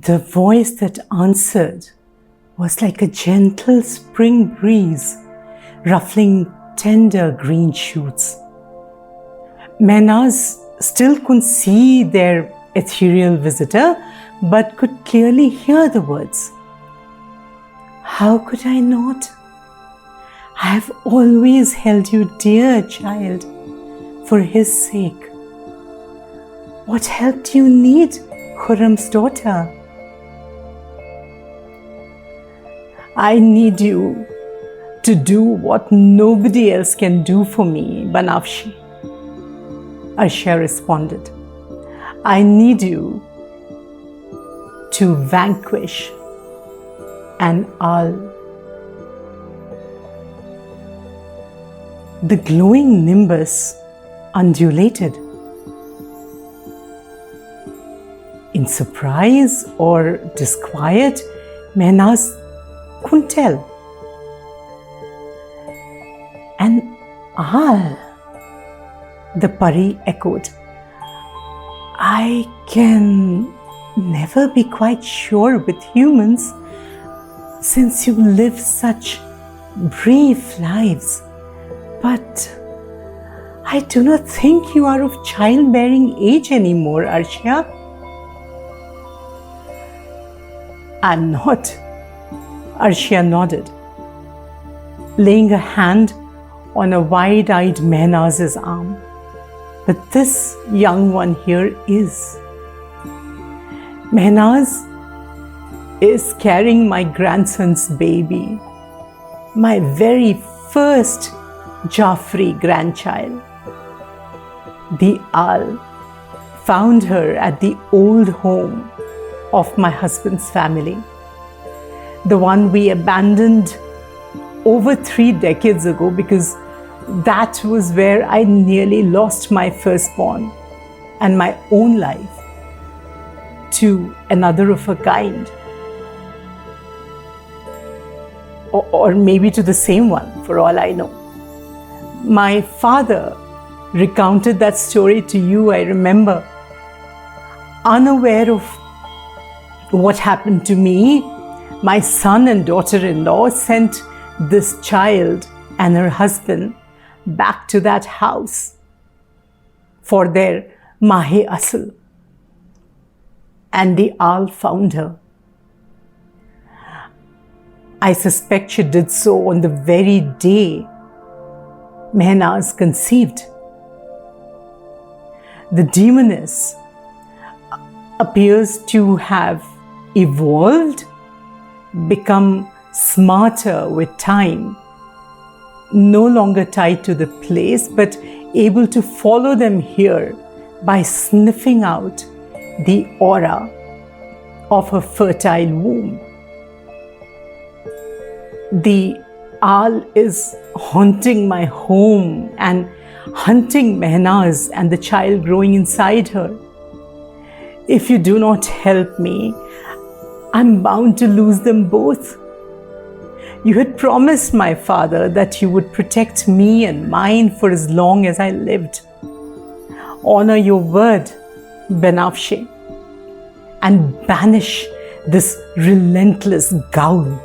The voice that answered was like a gentle spring breeze, ruffling tender green shoots. Menas still couldn't see their ethereal visitor, but could clearly hear the words. How could I not? I have always held you dear, child, for his sake. What help do you need, Khurram's daughter? I need you to do what nobody else can do for me, Banafshi. Arshia responded. I need you to vanquish an owl. The glowing nimbus undulated. In surprise or disquiet, Mehnaz couldn't tell. An owl, the Pari echoed. I can never be quite sure with humans since you live such brief lives. But I do not think you are of childbearing age anymore, Arshia. I'm not, Arshia nodded, laying a hand on a wide-eyed Mehnaz's arm. But this young one here is. Mehnaz is carrying my grandson's baby, my very first Jafri grandchild. The owl found her at the old home of my husband's family, the one we abandoned over 3 decades ago because that was where I nearly lost my firstborn and my own life to another of a kind. Or maybe to the same one, for all I know. My father recounted that story to you, I remember. Unaware of what happened to me, my son and daughter-in-law sent this child and her husband back to that house for their Mahe Asl. And the owl found her. I suspect she did so on the very day Mehnaz conceived. The demoness appears to have evolved, become smarter with time, no longer tied to the place, but able to follow them here by sniffing out the aura of her fertile womb. The owl is haunting my home and hunting Mehnaz and the child growing inside her. If you do not help me, I'm bound to lose them both. You had promised my father that you would protect me and mine for as long as I lived. Honor your word, Banafshi, and banish this relentless ghoul.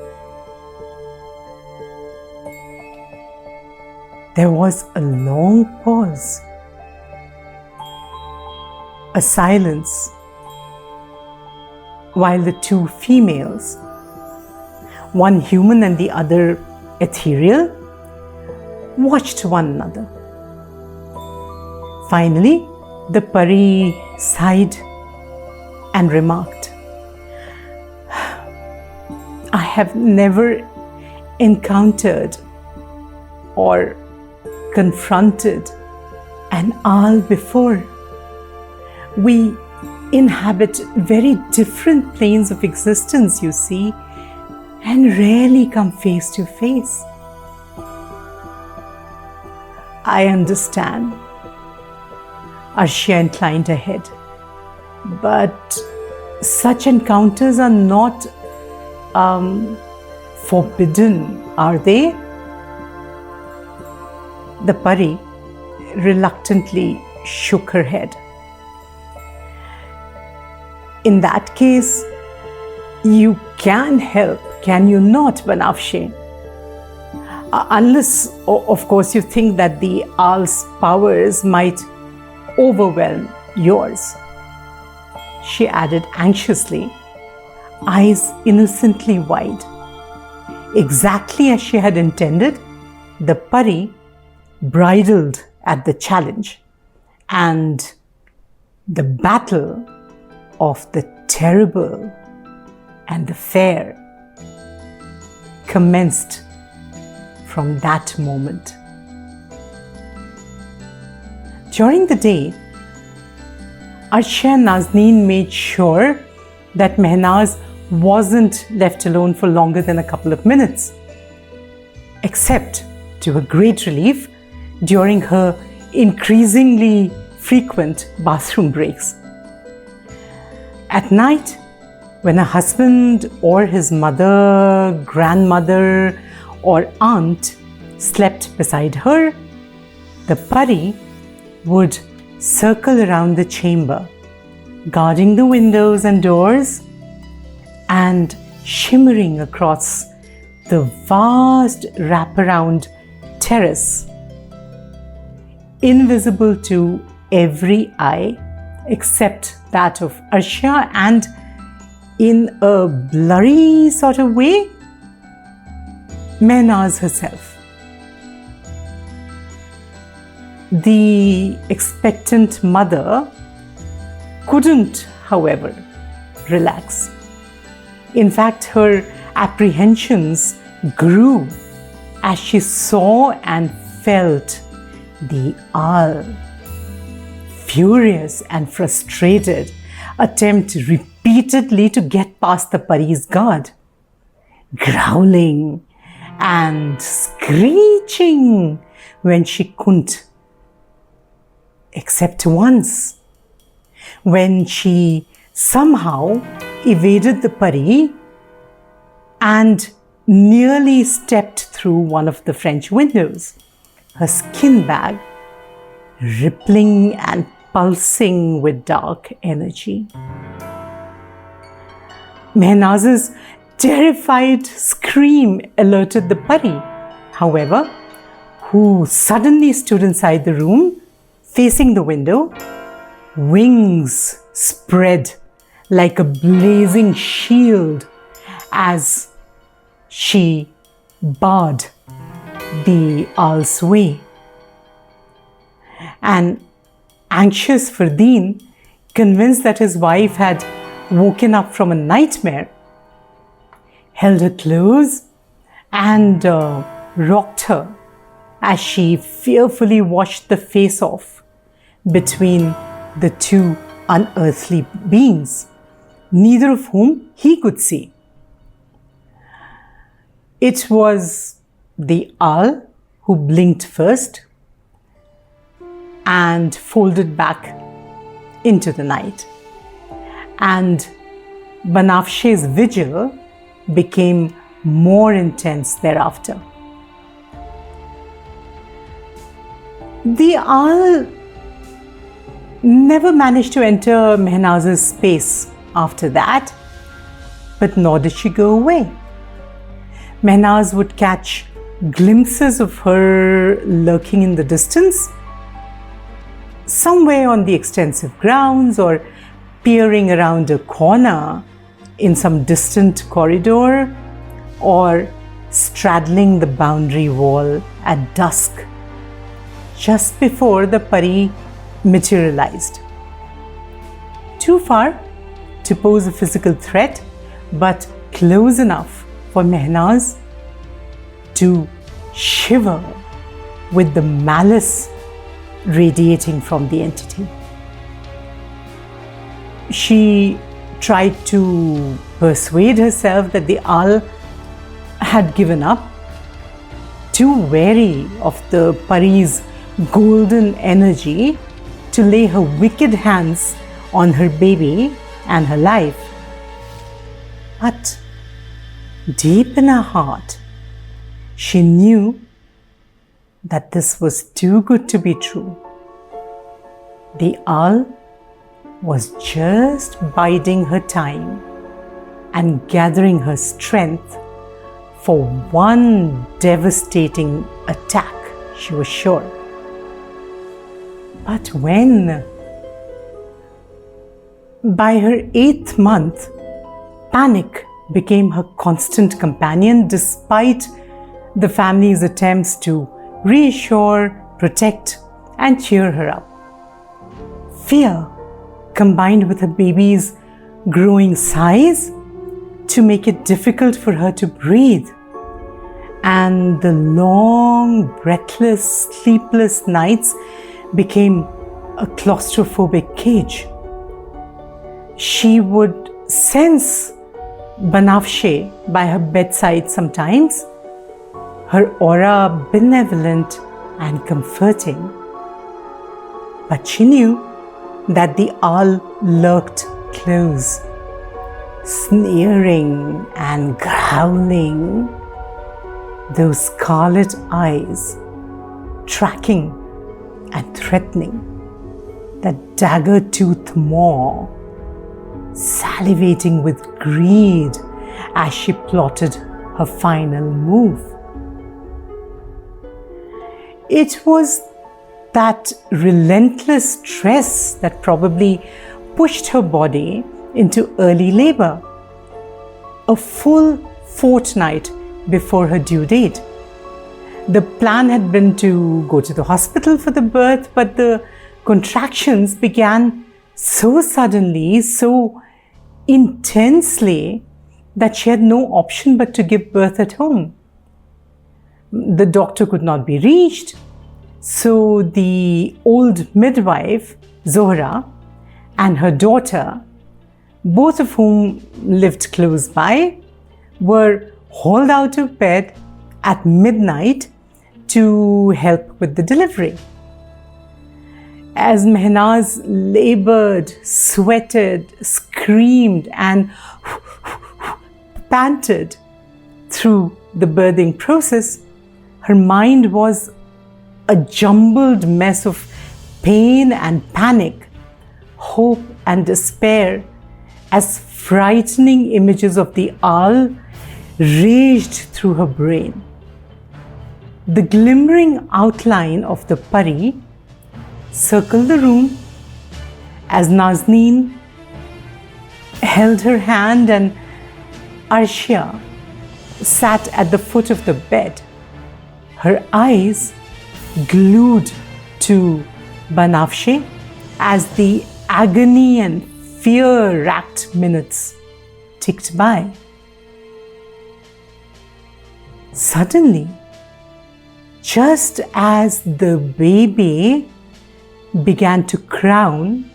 There was a long pause, a silence, while the two females, one human and the other ethereal, watched one another. Finally, the Pari sighed and remarked, I have never encountered or confronted an owl before. We inhabit very different planes of existence, you see, and rarely come face to face. I understand. Arshia inclined her head. But such encounters are not forbidden, are they? The Pari reluctantly shook her head. In that case, You can help, can you not, Banafshe? Unless, of course, you think that the owl's powers might overwhelm yours. She added anxiously, eyes innocently wide. Exactly as she had intended, the Pari bridled at the challenge, and the battle of the terrible and the fair commenced from that moment. During the day, Arshia and Nazneen made sure that Mehnaz wasn't left alone for longer than a couple of minutes, except, to her great relief, during her increasingly frequent bathroom breaks. At night, when her husband or his mother, grandmother, or aunt slept beside her, the Pari would circle around the chamber, guarding the windows and doors and shimmering across the vast wraparound terrace, invisible to every eye except that of Arshia, and in a blurry sort of way, Mehnaz herself. The expectant mother couldn't, however, relax. In fact, her apprehensions grew as she saw and felt the owl, furious and frustrated, attempt repeatedly to get past the Pari's guard, growling and screeching when she couldn't, except once, when she somehow evaded the Pari and nearly stepped through one of the French windows, her skin bag rippling and pulsing with dark energy. Mehnaz's terrified scream alerted the Pari, however, who suddenly stood inside the room, facing the window, wings spread like a blazing shield as she barred the owl's way. And anxious Fardeen, convinced that his wife had woken up from a nightmare, held her close and rocked her as she fearfully washed the face off between the two unearthly beings, neither of whom he could see. It was the owl who blinked first and folded back into the night, and Banafshe's vigil became more intense thereafter. The owl never managed to enter Mehnaz's space after that, but nor did she go away. Mehnaz would catch glimpses of her lurking in the distance, somewhere on the extensive grounds, or peering around a corner in some distant corridor, or straddling the boundary wall at dusk, just before the Pari materialized. Too far to pose a physical threat, but close enough for Mehnaz to shiver with the malice radiating from the entity. She tried to persuade herself that the owl had given up, too wary of the Pari's golden energy to lay her wicked hands on her baby and her life. But deep in her heart, she knew that this was too good to be true. The owl was just biding her time and gathering her strength for one devastating attack, she was sure. But when, by her 8th month, panic became her constant companion despite the family's attempts to reassure, protect, and cheer her up. Fear, combined with her baby's growing size, to make it difficult for her to breathe, and the long, breathless, sleepless nights became a claustrophobic cage. She would sense Banafshe by her bedside sometimes, her aura benevolent and comforting. But she knew that the owl lurked close, sneering and growling, those scarlet eyes tracking and threatening, that dagger-toothed maw salivating with greed as she plotted her final move. It was that relentless stress that probably pushed her body into early labor, a full fortnight before her due date. The plan had been to go to the hospital for the birth, but the contractions began so suddenly, so intensely, that she had no option but to give birth at home. The doctor could not be reached, so the old midwife, Zohra, and her daughter, both of whom lived close by, were hauled out of bed at midnight to help with the delivery. As Mehnaz labored, sweated, screamed, and panted through the birthing process, her mind was a jumbled mess of pain and panic, hope and despair, as frightening images of the owl raged through her brain. The glimmering outline of the Pari circled the room as Nazneen held her hand and Arshia sat at the foot of the bed, her eyes glued to Banafshe as the agony and fear-racked minutes ticked by. Suddenly, just as the baby began to crown,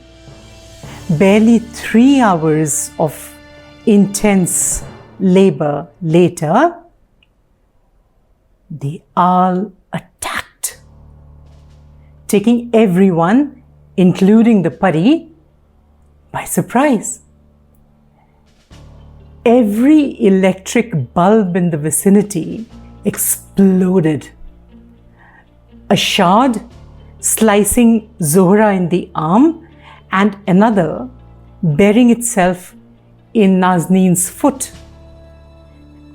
barely 3 hours of intense labor later, the owl attacked, taking everyone, including the Pari, by surprise. Every electric bulb in the vicinity exploded. A shard slicing Zohra in the arm and another burying itself in Nazneen's foot.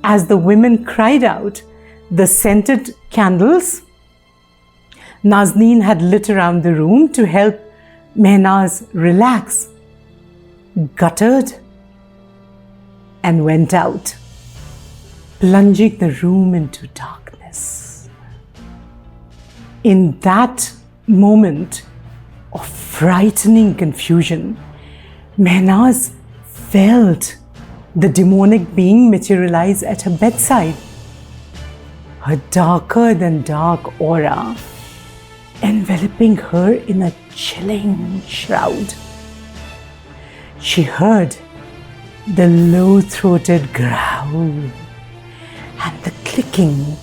As the women cried out, the scented candles Nazneen had lit around the room to help Mehnaz relax, guttered and went out, plunging the room into darkness. In that moment of frightening confusion, Mehnaz felt the demonic being materialize at her bedside, her darker than dark aura enveloping her in a chilling shroud. She heard the low-throated growl and the clicking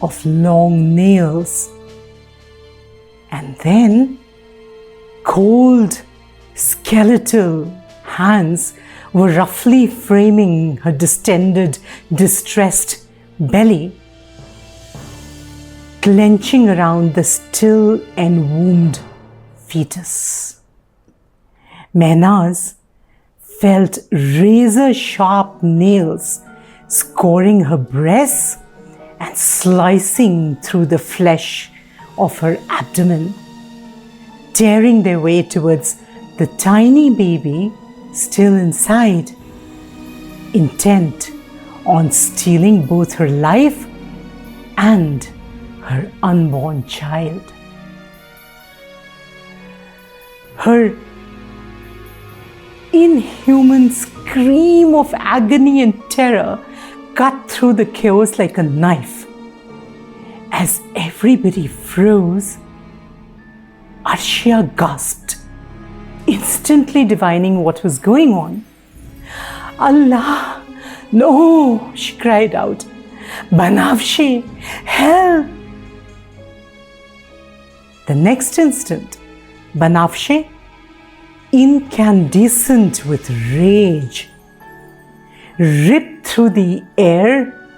of long nails, and then cold, skeletal hands were roughly framing her distended, distressed belly, clenching around the still enwombed fetus. Mehnaz felt razor-sharp nails scoring her breasts and slicing through the flesh of her abdomen, tearing their way towards the tiny baby still inside, intent on stealing both her life and her unborn child. Her inhuman scream of agony and terror cut through the chaos like a knife. As everybody froze, Arshia gasped, instantly divining what was going on. Allah, no, she cried out. Banafshe, help! The next instant, Banafshe, incandescent with rage, ripped through the air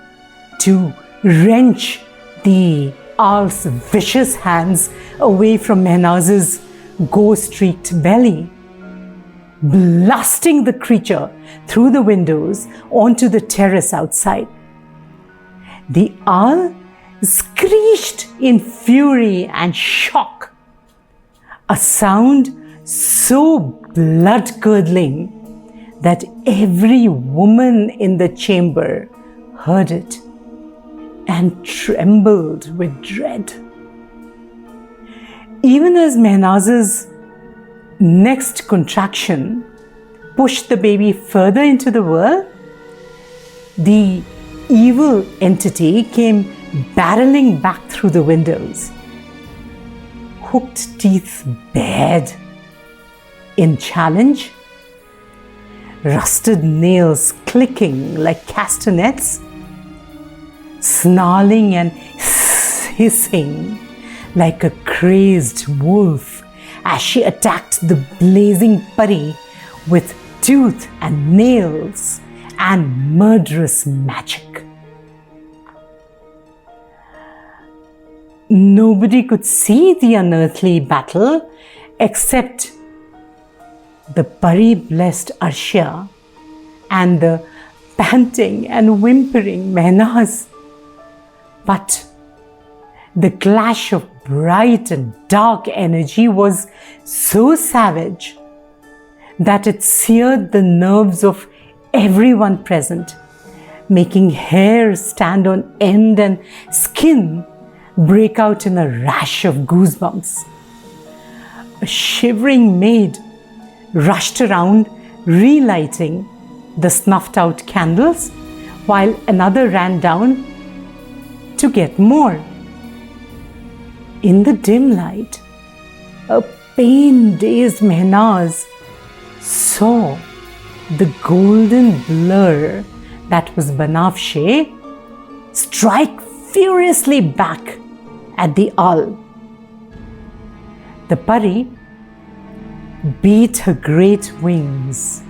to wrench the owl's vicious hands away from Mehnaz's ghost-streaked belly, blasting the creature through the windows onto the terrace outside. The owl screeched in fury and shock, a sound so blood-curdling that every woman in the chamber heard it and trembled with dread. Even as Mehnaz's next contraction pushed the baby further into the world, the evil entity came barreling back through the windows, hooked teeth bared in challenge, rusted nails clicking like castanets, snarling and hissing like a crazed wolf as she attacked the blazing Pari with tooth and nails and murderous magic. Nobody could see the unearthly battle except the Pari-blessed Arshia and the panting and whimpering Mehnaz. But the clash of bright and dark energy was so savage that it seared the nerves of everyone present, making hair stand on end and skin break out in a rash of goosebumps. A shivering maid rushed around relighting the snuffed out candles while another ran down to get more. In the dim light, a pain-dazed Mehnaz saw the golden blur that was Banafshe strike furiously back at the owl. The Pari beat her great wings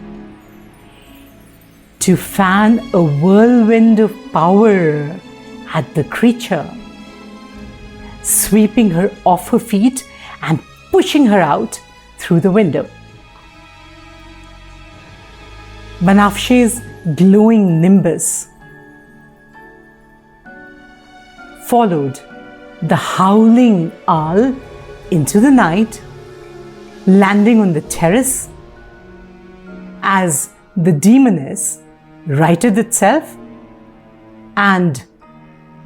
to fan a whirlwind of power at the creature, sweeping her off her feet and pushing her out through the window. Banafshe's glowing nimbus followed the howling owl into the night, landing on the terrace as the demoness righted itself and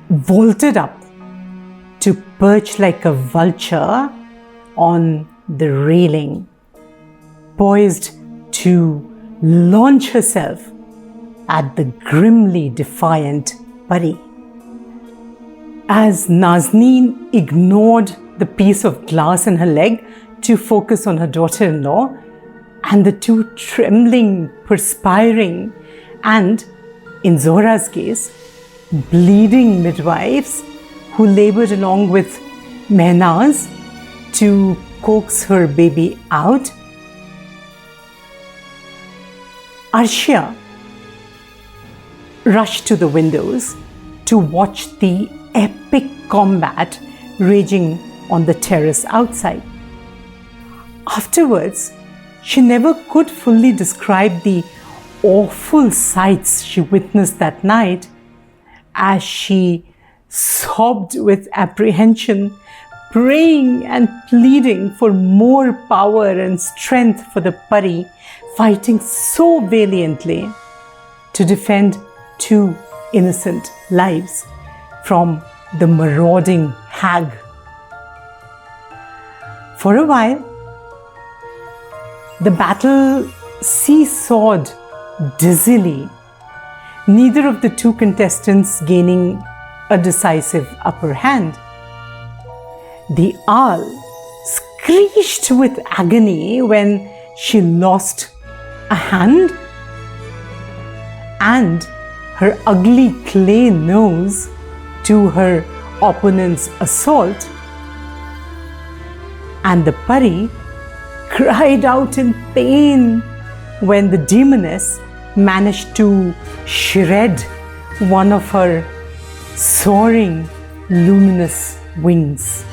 vaulted up to perch like a vulture on the railing, poised to launch herself at the grimly defiant Pari. As Nazneen ignored the piece of glass in her leg to focus on her daughter-in-law, and the two trembling, perspiring, and, in Zohra's case, bleeding midwives who labored along with Mehnaz to coax her baby out, Arshia rushed to the windows to watch the epic combat raging on the terrace outside. Afterwards, She never could fully describe the awful sights she witnessed that night as she sobbed with apprehension, praying and pleading for more power and strength for the Pari, fighting so valiantly to defend two innocent lives from the marauding hag. For a while, the battle seesawed dizzily, neither of the two contestants gaining a decisive upper hand. The owl screeched with agony when she lost a hand, and her ugly clay nose to her opponent's assault, and the Pari cried out in pain when the demoness managed to shred one of her soaring, luminous wings.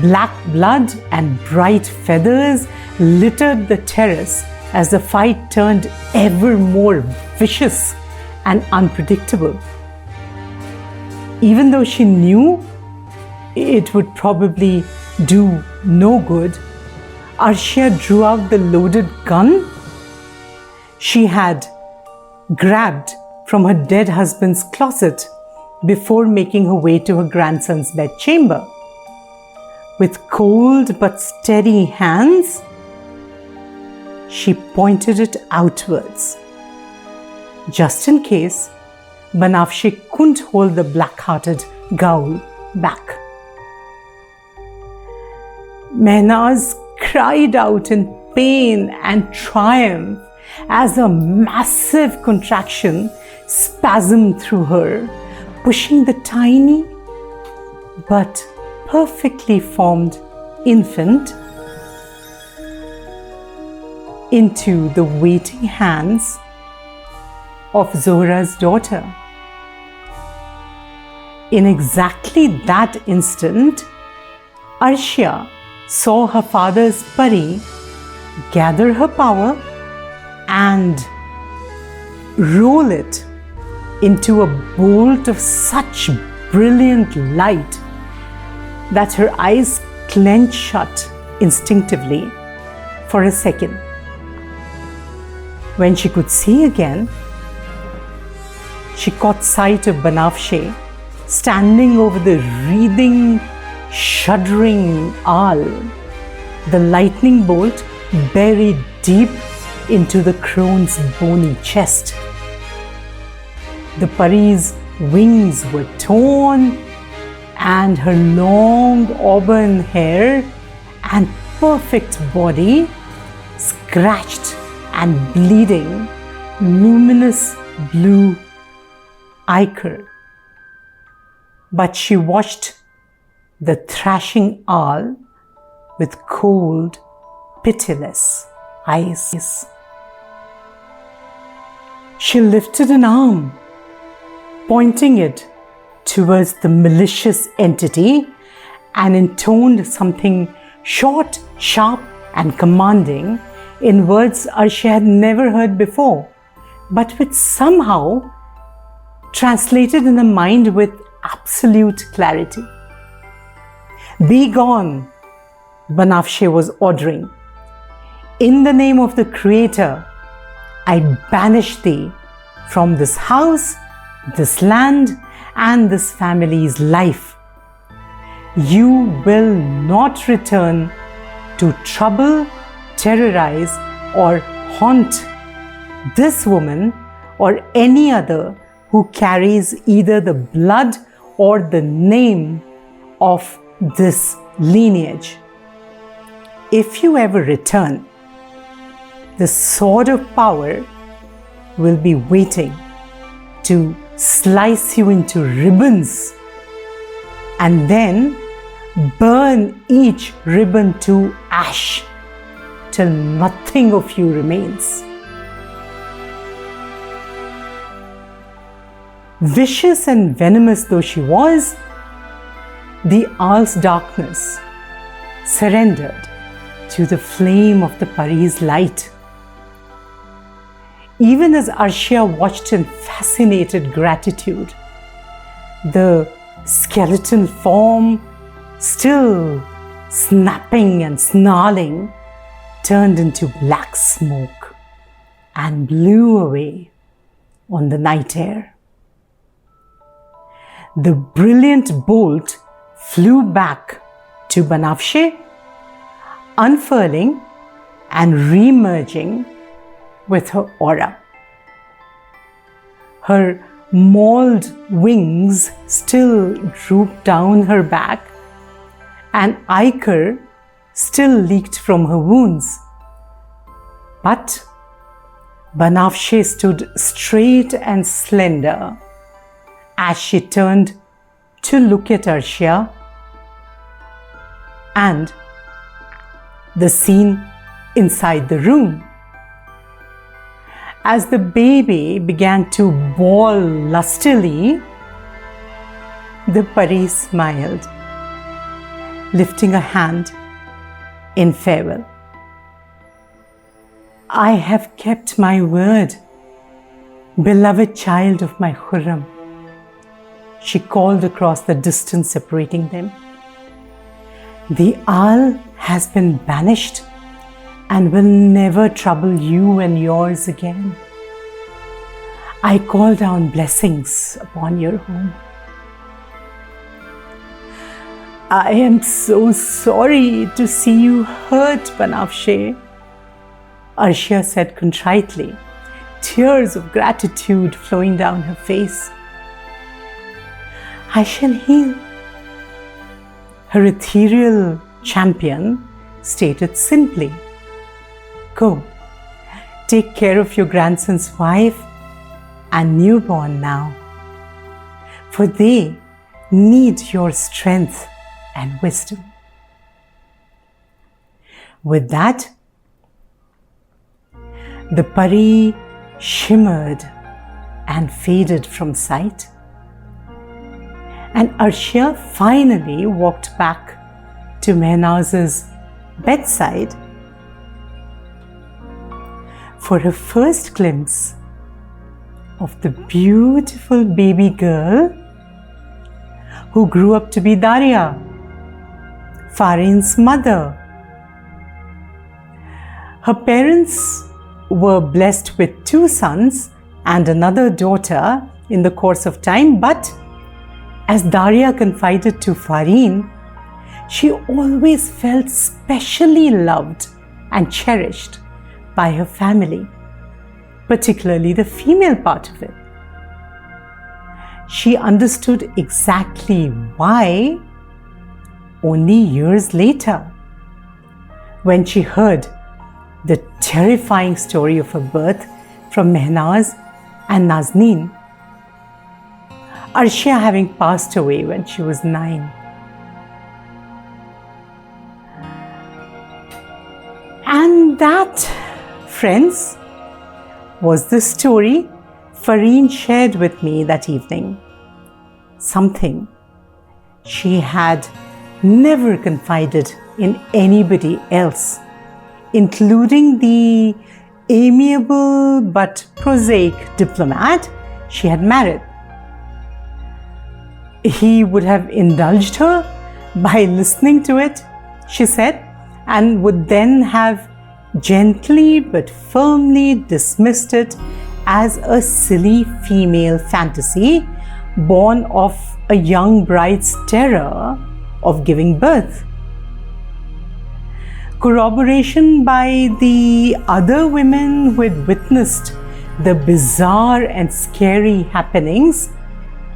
Black blood and bright feathers littered the terrace as the fight turned ever more vicious and unpredictable. Even though she knew it would probably do no good, Arshia drew out the loaded gun she had grabbed from her dead husband's closet before making her way to her grandson's bedchamber. With cold but steady hands, she pointed it outwards, just in case Banafshe couldn't hold the black-hearted ghoul back. Mehnaz cried out in pain and triumph as a massive contraction spasmed through her, pushing the tiny but perfectly formed infant into the waiting hands of Zohra's daughter. In exactly that instant, Arshia saw her father's Pari gather her power and roll it into a bolt of such brilliant light that her eyes clenched shut instinctively for a second. When she could see again, she caught sight of Banafshe standing over the wreathing, shuddering owl, the lightning bolt buried deep into the crone's bony chest. The Pari's wings were torn, and her long auburn hair and perfect body scratched and bleeding luminous blue ichor. But she watched the thrashing owl with cold, pitiless eyes. She lifted an arm, pointing it towards the malicious entity, and intoned something short, sharp, and commanding in words Arshia had never heard before, but which somehow translated in her mind with absolute clarity. "Be gone," Banafshe was ordering. "In the name of the Creator, I banish thee from this house, this land, and this family's life. You will not return to trouble, terrorize, or haunt this woman or any other who carries either the blood or the name of this lineage. If you ever return, the sword of power will be waiting to slice you into ribbons and then burn each ribbon to ash till nothing of you remains." Vicious and venomous though she was, the owl's darkness surrendered to the flame of the Pari's light. Even as Arshia watched in fascinated gratitude, the skeleton form, still snapping and snarling, turned into black smoke and blew away on the night air. The brilliant bolt flew back to Banafshe, unfurling and re-merging with her aura. Her mauled wings still drooped down her back, and ichor still leaked from her wounds. But Banafshe stood straight and slender as she turned to look at Arshia and the scene inside the room. As the baby began to bawl lustily, the Pari smiled, lifting a hand in farewell. I have kept my word, beloved child of my Khurram, she called across the distance separating them. The owl has been banished and will never trouble you and yours again. I call down blessings upon your home. I am so sorry to see you hurt, Banafshe, Arshia said contritely, tears of gratitude flowing down her face. I shall heal, her ethereal champion stated simply. Go, take care of your grandson's wife and newborn now, for they need your strength and wisdom. With that, the Pari shimmered and faded from sight, and Arshia finally walked back to Mehnaz's bedside for her first glimpse of the beautiful baby girl who grew up to be Daria, Farin's mother. Her parents were blessed with 2 sons and another daughter in the course of time, but as Daria confided to Farin, she always felt specially loved and cherished by her family, particularly the female part of it. She understood exactly why only years later, when she heard the terrifying story of her birth from Mehnaz and Nazneen, Arshia having passed away when she was 9. And that, friends, was the story Farin shared with me that evening. Something she had never confided in anybody else, including the amiable but prosaic diplomat she had married. He would have indulged her by listening to it, she said, and would then have gently but firmly dismissed it as a silly female fantasy born of a young bride's terror of giving birth. Corroboration by the other women who had witnessed the bizarre and scary happenings,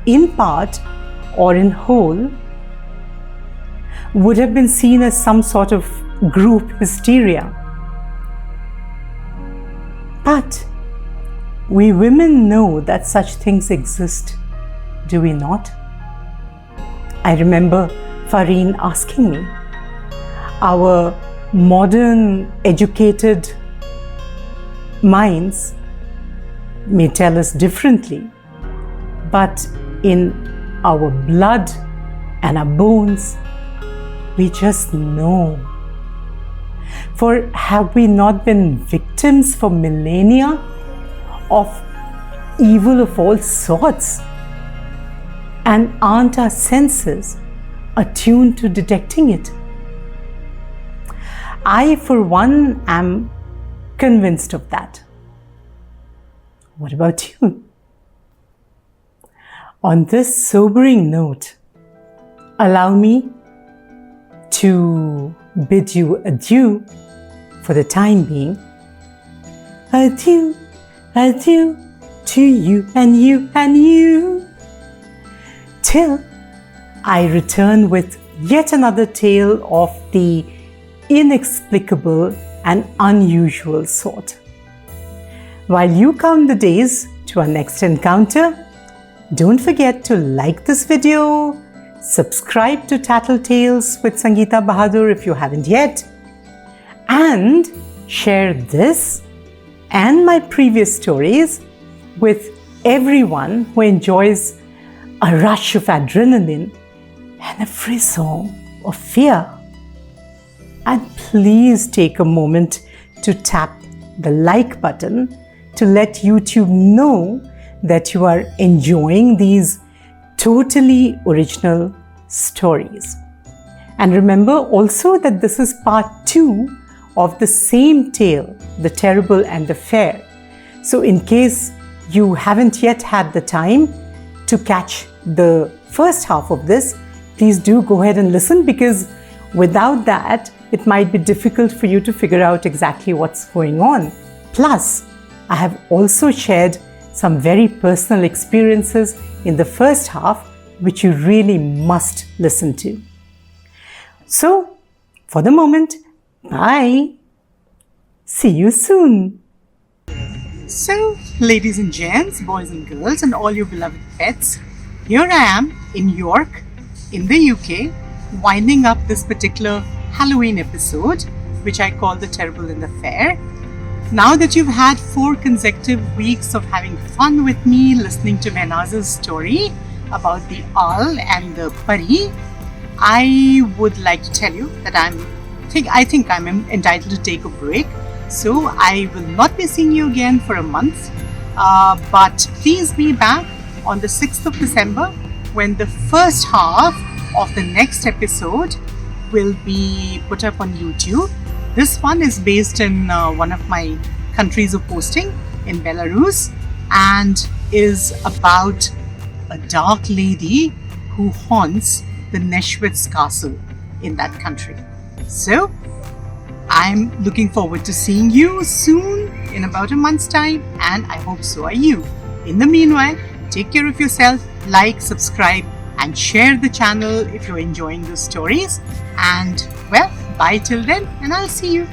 in part or in whole, would have been seen as some sort of group hysteria. But we women know that such things exist, do we not? I remember Farin asking me. Our modern, educated minds may tell us differently, but in our blood and our bones, we just know. For have we not been victims for millennia of evil of all sorts? And aren't our senses attuned to detecting it? I, for one, am convinced of that. What about you? On this sobering note, allow me to bid you adieu for the time being. Adieu, adieu to you and you and you. Till I return with yet another tale of the inexplicable and unusual sort. While you count the days to our next encounter, don't forget to like this video, subscribe to Tattle Tales with Sangeeta Bahadur if you haven't yet, and share this and my previous stories with everyone who enjoys a rush of adrenaline and a frisson of fear. And please take a moment to tap the like button to let YouTube know that you are enjoying these totally original stories. And remember also that this is part 2 of the same tale, The Terrible and the Fair. So in case you haven't yet had the time to catch the first half of this, please do go ahead and listen, because without that, it might be difficult for you to figure out exactly what's going on. Plus, I have also shared some very personal experiences in the first half, which you really must listen to. So, for the moment, bye. See you soon. So, ladies and gents, boys and girls, and all your beloved pets, here I am in York, in the UK, winding up this particular Halloween episode, which I call The Terrible and the Fair. Now that you've had 4 consecutive weeks of having fun with me, listening to Mehnaz's story about the owl and the Pari, I would like to tell you that I think I'm entitled to take a break. So I will not be seeing you again for a month, but please be back on the 6th of December when the first half of the next episode will be put up on YouTube. This one is based in one of my countries of posting in Belarus, and is about a dark lady who haunts the Neschwitz castle in that country. So I'm looking forward to seeing you soon, in about a month's time, and I hope so are you. In the meanwhile, take care of yourself, like, subscribe, and share the channel if you're enjoying those stories. And well, bye till then, and I'll see you.